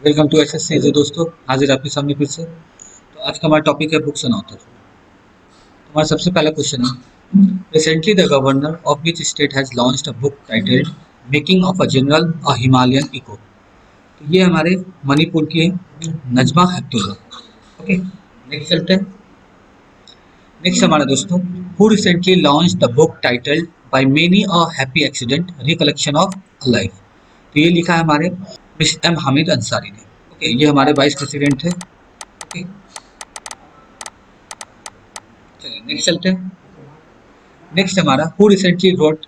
Welcome to SSC जी दोस्तों, हाजिर आपके सामने फिर से। तो आज का हमारा टॉपिक है बुक्स एंड ऑथर। हमारा सबसे पहला क्वेश्चन है, recently the governor of which state has launched a book titled making of a general a Himalayan echo. तो ये हमारे मणिपुर की है, नजमा हेपतुल्ला। ओके, नेक्स्ट चलते हैं। नेक्स्ट हमारा दोस्तों, who recently launch the book titled by many a happy accident recollection of a life. तो ये लिखा है हमारे मिस्टर एम हामिद अंसारी ने। ओके, ये हमारे वाइस प्रेसिडेंट है। ओके, चलिए नेक्स्ट चलते हैं। नेक्स्ट हमारा, who recently wrote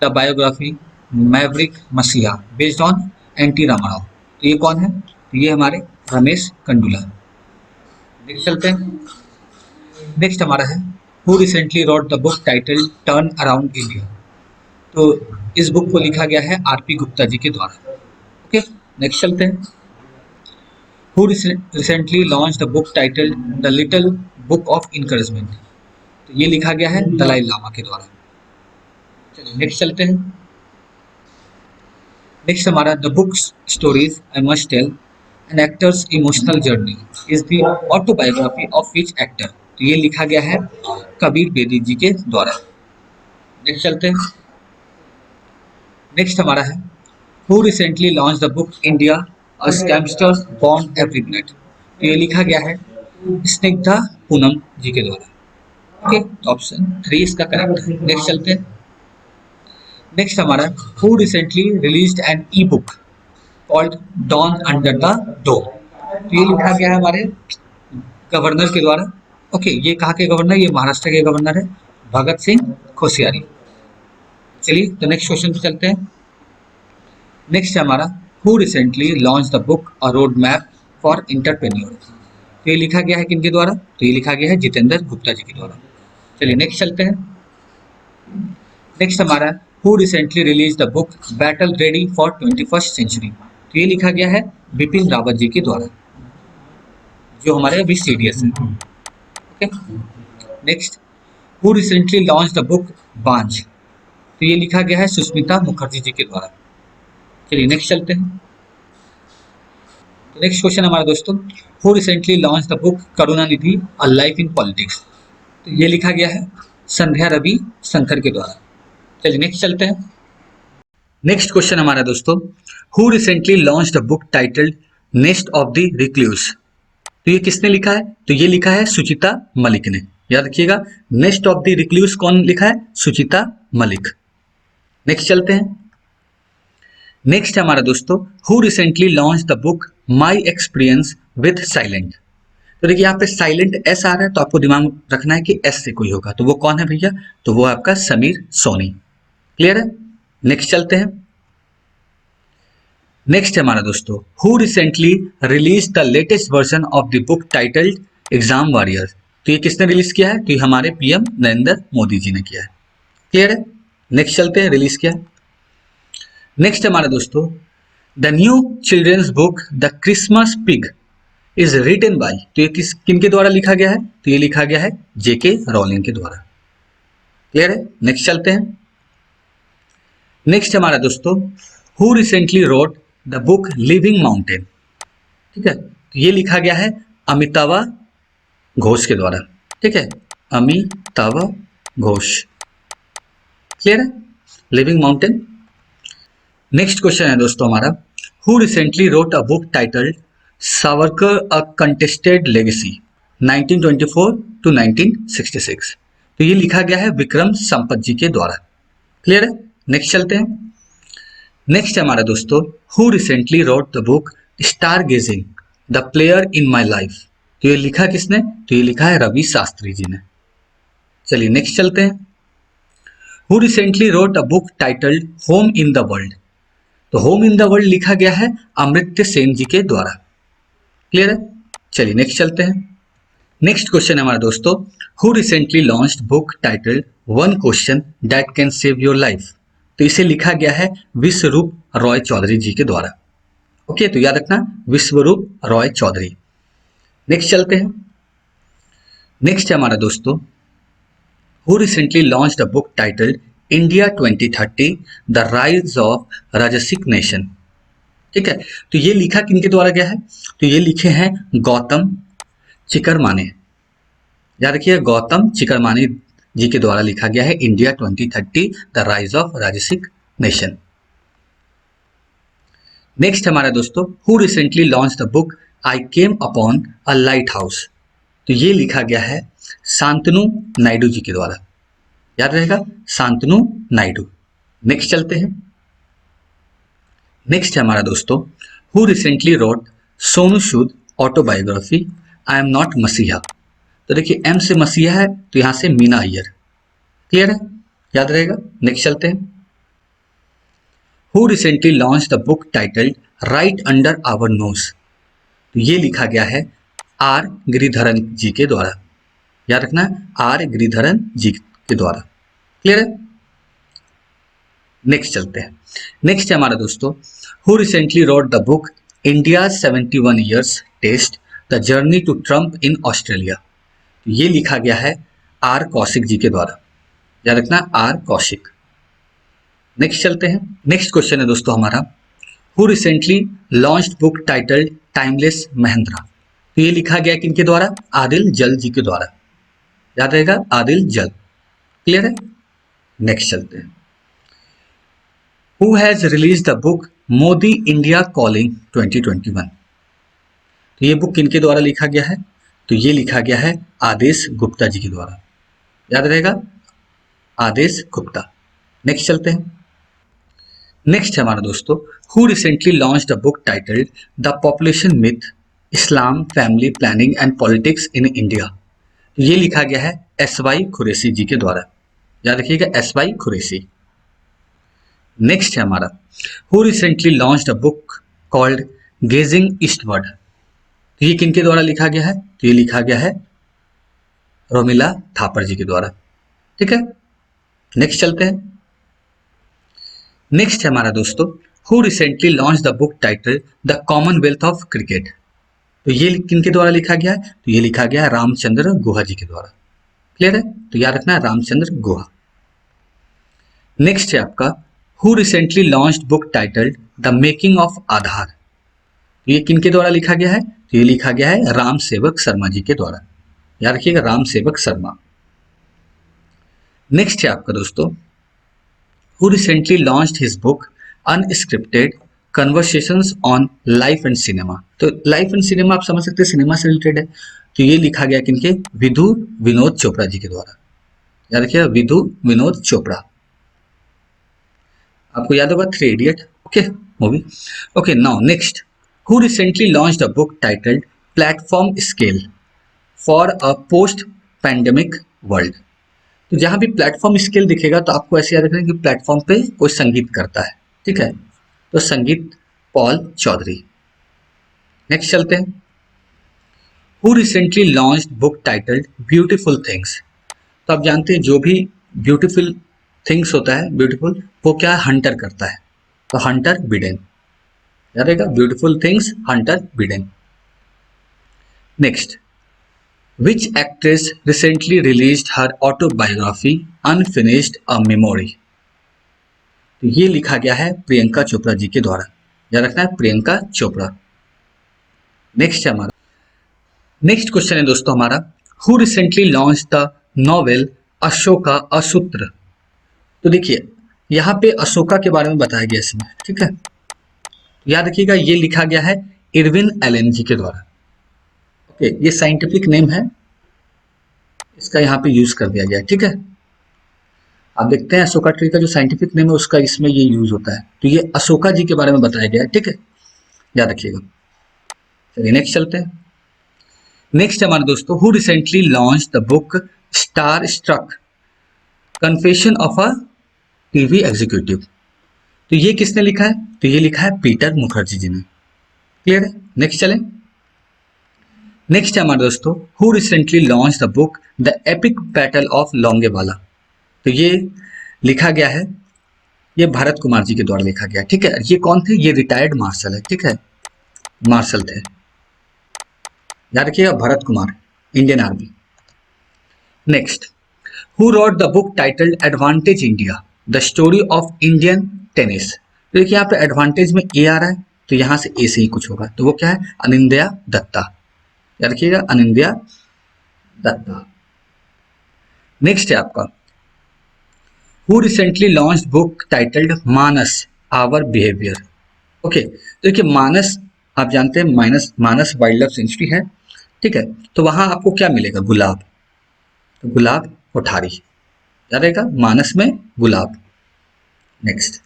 the biography maverick messiah based on N T Ramarao. तो ये कौन है? तो ये हमारे रमेश कंडुला। नेक्स्ट चलते हैं। नेक्स्ट हमारा है, who recently wrote the book title turn around India. तो इस बुक को लिखा गया है आर पी गुप्ता जी के द्वारा। ओके, नेक्स्ट चलते हैं। Who recently launch the book title the little book of encouragement. तो ये लिखा गया है दलाई लामा के द्वारा। चलिए नेक्स्ट चलते हैं। नेक्स्ट हमारा, the books stories I must tell an actor's emotional journey is the autobiography of which actor. तो ये लिखा गया है कबीर बेदी जी के द्वारा। नेक्स्ट चलते हैं। नेक्स्ट हमारा है, who recently launch the book India a scamsters born every minute. तो ये लिखा गया है स्निग्धा पूनम जी के द्वारा। ओके, तो ऑप्शन 3 इसका करेक्ट है। नेक्स्ट चलते हैं। नेक्स्ट हमारा, who recently released an e book called dawn under the dome. तो ये लिखा गया है हमारे गवर्नर के द्वारा। ओके, ये कहाँ के गवर्नर? ये महाराष्ट्र के गवर्नर है भगत सिंह कोश्यारी। चलिए तो नेक्स्ट क्वेश्चन पे चलते हैं। नेक्स्ट है हमारा, who recently launch the book a road map for entrepreneur. तो ये लिखा गया है किनके द्वारा? तो ये लिखा गया है जितेंद्र गुप्ता जी के द्वारा। चलिए नेक्स्ट चलते हैं। नेक्स्ट हमारा, who recently release the book battle ready for 21st century. तो ये लिखा गया है बिपिन रावत जी के द्वारा, जो हमारे अभी सीडीएस है। Okay, next, who recently launch the book Banjh. तो ये लिखा गया है सुष्मिता मुखर्जी जी के द्वारा। चलिए नेक्स्ट चलते हैं। तो नेक्स्ट क्वेश्चन हमारा दोस्तों, who recently launch the book Karunanidhi a life in politics. तो ये लिखा गया है संध्या रवि शंकर के द्वारा। चलिए नेक्स्ट चलते हैं। नेक्स्ट क्वेश्चन हमारा दोस्तों, who recently launch the book titled nest of the recluse. तो ये किसने लिखा है? तो ये लिखा है सुचिता मलिक ने। याद रखिएगा, नेस्ट ऑफ द रिक्लूस कौन लिखा है? सुचिता मलिक। नेक्स्ट चलते हैं। नेक्स्ट है हमारा दोस्तों, who recently launch the book my experience with silent. तो देखिए यहाँ पे साइलेंट एस आ रहा है, तो आपको दिमाग में रखना है कि एस से कोई होगा। तो वो कौन है भैया? तो वो आपका समीर सोनी। क्लियर है? नेक्स्ट चलते हैं। नेक्स्ट है हमारा दोस्तों, who recently release the latest version of the book titled exam warrior. तो ये किसने रिलीज किया है? तो ये हमारे पीएम नरेंद्र मोदी जी ने किया है। क्लियर है? नेक्स्ट चलते हैं, रिलीज किया है। नेक्स्ट हमारा दोस्तों, the new children's book the Christmas pig is written by. तो ये किनके द्वारा लिखा गया है? तो ये लिखा गया है जेके रॉलिंग के द्वारा। क्लियर है? नेक्स्ट चलते हैं। नेक्स्ट हमारा दोस्तों, who recently wrote the book living mountain. ठीक है, तो ये लिखा गया है अमितावा घोष के द्वारा। ठीक है, अमितावा घोष। क्लियर है? Living mountain. नेक्स्ट क्वेश्चन है दोस्तों हमारा, who recently wrote a book titled Savarkar a contested legacy 1924 to 1966। तो ये लिखा गया है विक्रम संपत जी के द्वारा। क्लियर है? नेक्स्ट चलते हैं। नेक्स्ट है हमारा दोस्तों, who recently wrote the book stargazing the player in my life. तो ये लिखा किसने? तो ये लिखा है रवि शास्त्री जी ने। चलिए नेक्स्ट चलते हैं। Who recently wrote a book titled home in the world. तो होम इन द वर्ल्ड लिखा गया है अमृत्य सेन जी के द्वारा। क्लियर है? चलिए नेक्स्ट चलते हैं। नेक्स्ट क्वेश्चन है हमारा दोस्तों, who recently launched book titled one question that can save your life. तो इसे लिखा गया है विश्वरूप रॉय चौधरी जी के द्वारा। ओके, तो याद रखना विश्वरूप रॉय चौधरी। नेक्स्ट चलते हैं। नेक्स्ट है हमारा दोस्तों, who recently launched a book titled India 2030 the rise of राजसिक नेशन। ठीक है। तो ये लिखा किनके द्वारा गया है? तो ये लिखे हैं गौतम चिकरमाने। याद रखिए, गौतम चिकरमाने जी के द्वारा लिखा गया है इंडिया 2030 द राइज ऑफ राजसिक नेशन। नेक्स्ट हमारा दोस्तों, who recently launch the book I came upon a light house. तो ये लिखा गया है शांतनु नायडू जी के द्वारा। याद रहेगा, शांतनु नायडू। नेक्स्ट चलते हैं। नेक्स्ट है हमारा दोस्तों, who recently wrote Sonu Sood autobiography I am not मसीहा। तो देखिए, एम से मसीहा है तो यहां से मीना अय्यर। क्लियर है, याद रहेगा। नेक्स्ट चलते हैं। Who recently launch the book titled right under our nose. तो ये लिखा गया है आर गिरिधरन जी के द्वारा। याद रखना है, आर गिरिधरन जी के द्वारा। क्लियर है। नेक्स्ट चलते हैं। नेक्स्ट है हमारा दोस्तों, who recently wrote the book India 71 years test the journey to triumph in Australia. ये लिखा गया है आर कौशिक जी के द्वारा। याद रखना, आर कौशिक। नेक्स्ट चलते हैं। नेक्स्ट क्वेश्चन है दोस्तों हमारा, who recently launched book titled timeless Mahindra. तो ये लिखा गया किनके द्वारा? आदिल जल जी के द्वारा। याद रहेगा, आदिल जल। क्लियर है। नेक्स्ट चलते हैं। Who has release the book Modi India calling 2021। तो ये बुक किनके द्वारा लिखा गया है? तो ये लिखा गया है आदेश गुप्ता जी के द्वारा। याद रहेगा, आदेश गुप्ता। नेक्स्ट चलते हैं। नेक्स्ट है हमारा दोस्तों, who recently launched a book titled the population myth Islam family planning and politics in India. ये लिखा गया है एस वाई खुरैशी जी के द्वारा। याद रखिएगा, एस वाई खुरैशी। नेक्स्ट है हमारा, who recently launched a book called gazing eastward. तो ये किनके द्वारा लिखा गया है? तो ये लिखा गया है रोमिला थापर जी के द्वारा। ठीक है। नेक्स्ट चलते हैं। नेक्स्ट है हमारा दोस्तों, who recently launch the book title the Commonwealth of cricket. तो ये किनके द्वारा लिखा गया है? तो ये लिखा गया है रामचंद्र गुहा जी के द्वारा। क्लियर है, तो याद रखना है रामचंद्र गुहा। नेक्स्ट है आपका, who recently launched book titled the making of Aadhaar. तो ये किनके द्वारा लिखा गया है? तो ये लिखा गया है राम सेवक शर्मा जी के द्वारा। याद रखिएगा, राम सेवक शर्मा। नेक्स्ट है आपका दोस्तों, who recently launched his book Unscripted Conversations on Life and Cinema। तो लाइफ एंड सिनेमा आप समझ सकते हैं सिनेमा से रिलेटेड है। तो ये लिखा गया किनके? विधु विनोद चोपड़ा जी के द्वारा। याद रखिएगा, विधु विनोद चोपड़ा। आपको याद होगा 3 idiot, okay movie. Okay, now next, who recently launched a book titled platform scale for a post pandemic world. तो जहां भी प्लेटफॉर्म स्केल दिखेगा तो आपको ऐसे याद रखना कि प्लेटफॉर्म पे कोई संगीत करता है। ठीक है, तो संगीत पॉल चौधरी। नेक्स्ट चलते हैं। Who recently launched book titled beautiful things. तो आप जानते हैं जो भी ब्यूटीफुल थिंग्स होता है, ब्यूटीफुल, वो क्या हंटर करता है? तो हंटर बिडेन। याद रहेगा, beautiful things Hunter Biden. Next, Which actress recently released her autobiography Unfinished a Memory। तो ये लिखा गया है प्रियंका चोपड़ा जी के द्वारा। याद रखना है, प्रियंका चोपड़ा। नेक्स्ट है हमारा, नेक्स्ट क्वेश्चन है दोस्तों हमारा, who recently launch the novel Ashoka Asutra. तो देखिए, यहाँ पे अशोका के बारे में बताया गया इसमें। ठीक है, याद रखिएगा, ये लिखा गया है इरविन एलन जी के द्वारा। ओके, ये साइंटिफिक नेम है, इसका यहाँ पे यूज कर दिया गया है। ठीक है, आप देखते हैं अशोका ट्री का जो साइंटिफिक नेम है उसका इसमें ये यूज होता है। तो ये अशोका जी के बारे में बताया गया है। ठीक है, याद रखिएगा। चलिए नेक्स्ट चलते हैं। नेक्स्ट हमारे दोस्तों, who recently launch the book starstruck confession of a TV executive. तो ये किसने लिखा है? तो ये लिखा है पीटर मुखर्जी जी ने। क्लियर है, नेक्स्ट चलें। नेक्स्ट है हमारे दोस्तों, who recently launch the book the epic battle of Longewala. तो ये लिखा गया है, ये भरत कुमार जी के द्वारा लिखा गया। ठीक है, ये कौन थे? ये रिटायर्ड मार्शल है। ठीक है, मार्शल थे, याद रखिएगा, Bharat Kumar, Indian army. Next, who rot the book titled advantage India the story of Indian tennis. तो देखिए यहाँ पे एडवांटेज में ए आ रहा है तो यहाँ से ए से ही कुछ होगा, तो वो क्या है, अनिंदया दत्ता। याद रखिएगा, अनिंदया दत्ता। नेक्स्ट है आपका, who recently launch book titled Manas our behaviour. Okay, तो देखिए मानस, आप जानते हैं Manas, Manas wildlife sanctuary है, ठीक है। तो वहां आपको क्या मिलेगा, गुलाब, तो गुलाब कोठारी, याद रहेगा, मानस में गुलाब। नेक्स्ट,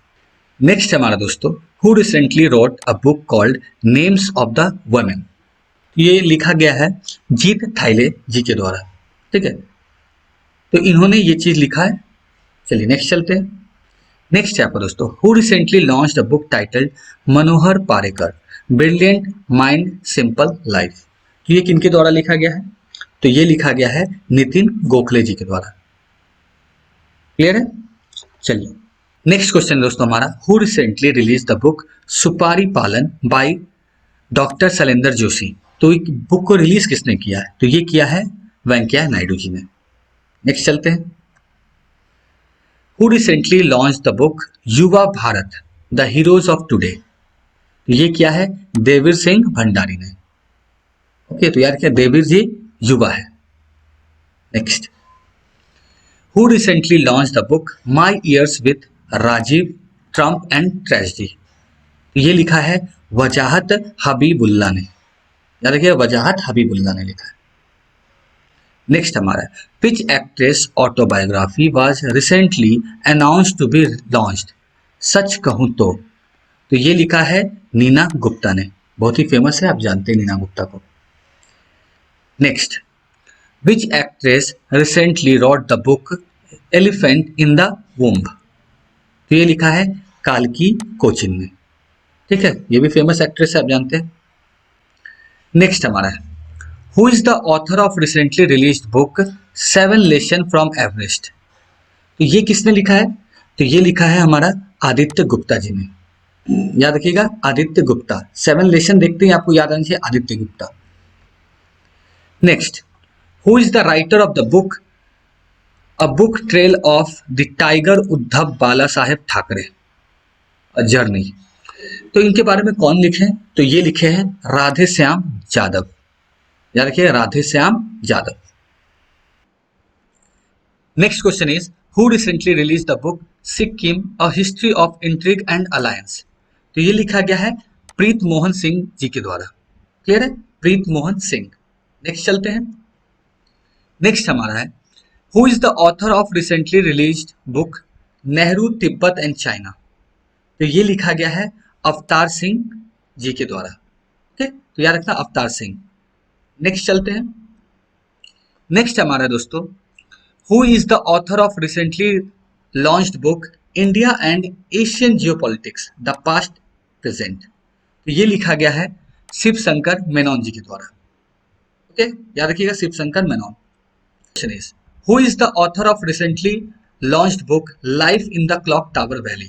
नेक्स्ट हमारा दोस्तों, who recently wrote a book called names of the women. ये लिखा गया है जीत थाइले जी के द्वारा, ठीक है। तो इन्होंने ये चीज लिखा है। चलिए नेक्स्ट चलते हैं। नेक्स्ट है आपका दोस्तों, who recently launched a book titled Manohar Parrikar brilliant mind simple life. तो ये किनके द्वारा लिखा गया है, तो ये लिखा गया है नितिन गोखले जी के द्वारा। क्लियर है। चलिए नेक्स्ट क्वेश्चन दोस्तों हमारा, who recently release the book सुपारी पालन बाय डॉक्टर शैलेंद्र जोशी। तो एक बुक को रिलीज किसने किया है, तो ये किया है वेंकैया नायडू जी ने। नेक्स्ट चलते हैं, who recently launch the book Yuva Bharat the heroes of today. ये क्या है, देवीर सिंह भंडारी ने। ओके, तो यार क्या, देवीर जी युवा है। Next, who recently launch the book my years with Rajiv triumph and tragedy. ये लिखा है वजाहत हबीबुल्ला ने, याद रखिए वजाहत हबीबुल्ला ने लिखा है। नेक्स्ट हमारा, which actress autobiography was recently announced to be launched, सच कहूं तो ये लिखा है नीना गुप्ता ने, बहुत ही फेमस है, आप जानते हैं नीना गुप्ता को। Next, which actress recently wrote the book elephant in the womb. तो ये लिखा है काल्की कोचिन ने, ठीक है, ये भी फेमस एक्ट्रेस है, आप जानते हैं। नेक्स्ट हमारा है, who is the author of recently released book seven lesson from Everest. तो ये किसने लिखा है, तो ये लिखा है हमारा आदित्य गुप्ता जी ने। याद रखिएगा आदित्य गुप्ता, सेवन लेसन देखते ही आपको याद आना चाहिए Aditya Gupta. Next, who is the writer of the book a book trail of the tiger Uddhav Balasaheb Thackeray journey. तो इनके बारे में कौन लिखे हैं, तो ये लिखे हैं राधे श्याम यादव। याद रखिए Radhe Shyam Yadav. Next question is, who recently release the book Sikkim a history of intrigue and alliance. तो ये लिखा गया है प्रीत मोहन सिंह जी के द्वारा। क्लियर है, प्रीत मोहन सिंह। नेक्स्ट चलते हैं। नेक्स्ट हमारा है, who is the author of recently released book Nehru Tibet and China. तो ये लिखा गया है अवतार सिंह जी के द्वारा। ओके, तो याद रखना अवतार सिंह। नेक्स्ट चलते हैं। नेक्स्ट हमारा दोस्तों, who is the author of recently launched book India and Asian geopolitics the past present. तो ये लिखा गया है शिव शंकर मेनन जी के द्वारा। ओके, याद रखिएगा Shiv Shankar Menon. Question is, who is the author of recently launched book life in the clock tower valley.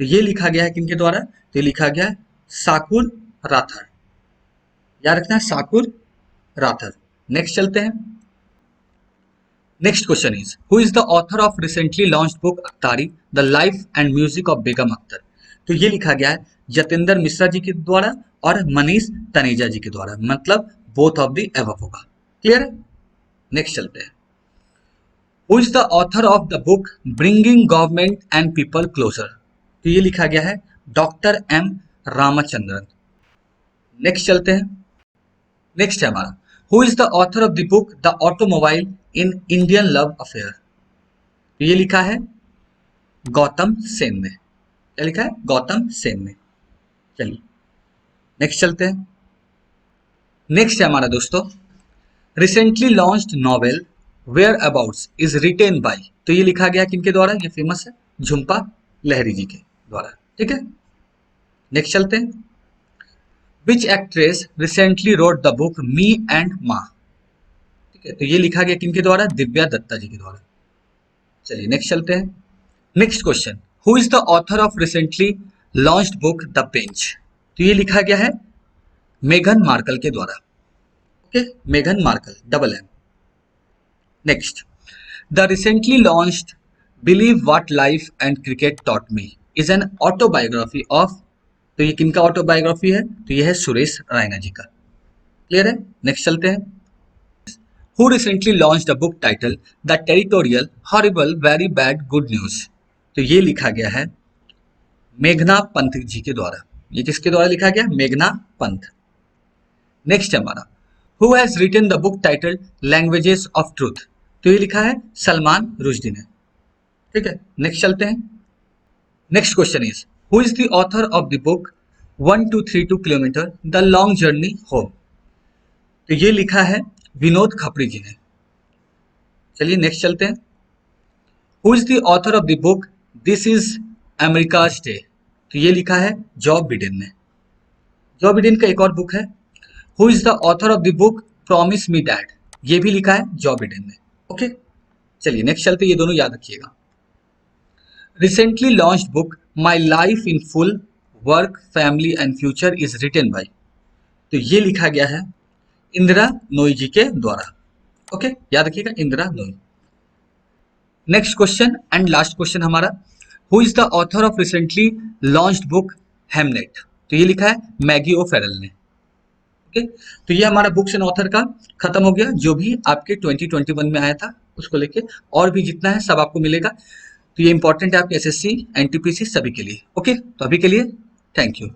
तो ये लिखा गया है किनके द्वारा, तो ये लिखा गया है साकुर राथर। याद रखना है साकुर राथर। नेक्स्ट चलते हैं। Next question is, who is the author of recently launched book Akhtari the life and music of Begum Akhtar. तो ये लिखा गया है जतेंद्र मिश्रा जी के द्वारा और मनीष तनेजा जी के द्वारा, मतलब बोथ ऑफ द एबव होगा। क्लियर है। नेक्स्ट चलते हैं। Who is the author of the book bringing government and people closer. तो ये लिखा गया है डॉक्टर एम रामचंद्रन। नेक्स्ट चलते हैं। नेक्स्ट है हमारा, who is the author of the book the automobile in Indian love affair. तो ये लिखा है गौतम सेन ने। क्या लिखा है, गौतम सेन ने। चलिए नेक्स्ट चलते हैं। नेक्स्ट है हमारा दोस्तों, recently launched novel whereabouts is written by. तो ये लिखा गया किनके द्वारा, ये फेमस है झुम्पा लहरी जी के द्वारा। ठीक है, नेक्स्ट चलते हैं। Which actress recently wrote the book me and Maa. ठीक है, तो ये लिखा गया किनके द्वारा, दिव्या दत्ता जी के द्वारा। चलिए नेक्स्ट चलते हैं। Next question, who is the author of recently launched book the bench. तो ये लिखा गया है मेघन मार्कल के द्वारा। ओके, मेघन Markle, double M. Next, the recently launched believe what life and cricket taught me is an autobiography of तो ये किनका ऑटोबायोग्राफी है? तो ये है सुरेश रैना जी का। क्लियर है? नेक्स्ट चलते हैं। Who recently launched a book title the territorial horrible very bad good news. तो ये लिखा गया है मेघना पंत जी के द्वारा। ये किसके द्वारा लिखा गया? मेघना पंत। नेक्स्ट है हमारा who has written the book title languages of truth. तो ये लिखा है सलमान रुश्दी ने। ठीक है, नेक्स्ट चलते हैं। Next question is who is the author of the book 1232 kilometre the long journey home. तो ये लिखा है विनोद खपड़ी जी ने। चलिए नेक्स्ट चलते हैं। Who is the author of the book this is America's day. तो ये लिखा है जॉ बिडेन ने। जॉ बिडेन का एक और बुक है who is the author of the book promise me dad. ये भी लिखा है जॉ बिडेन ने। ओके, चलिए नेक्स्ट चलते हैं, ये दोनों याद रखिएगा। Recently launched book my life in full work family and future is written by. तो ये लिखा गया है इंदिरा नोई जी के द्वारा। ओके, याद रखिएगा Indira Nooyi. Next question and last question हमारा who is the author of recently launched book Hamlet. तो ये लिखा है मैगी ओ फेरल ने। ओके, तो ये हमारा बुक्स एंड ऑथर का खत्म हो गया, जो भी आपके 2021 में आया था उसको लेके, और भी जितना है सब आपको मिलेगा। तो ये इंपॉर्टेंट है आपके एसएससी एनटीपीसी सभी के लिए। ओके, तो अभी के लिए थैंक यू।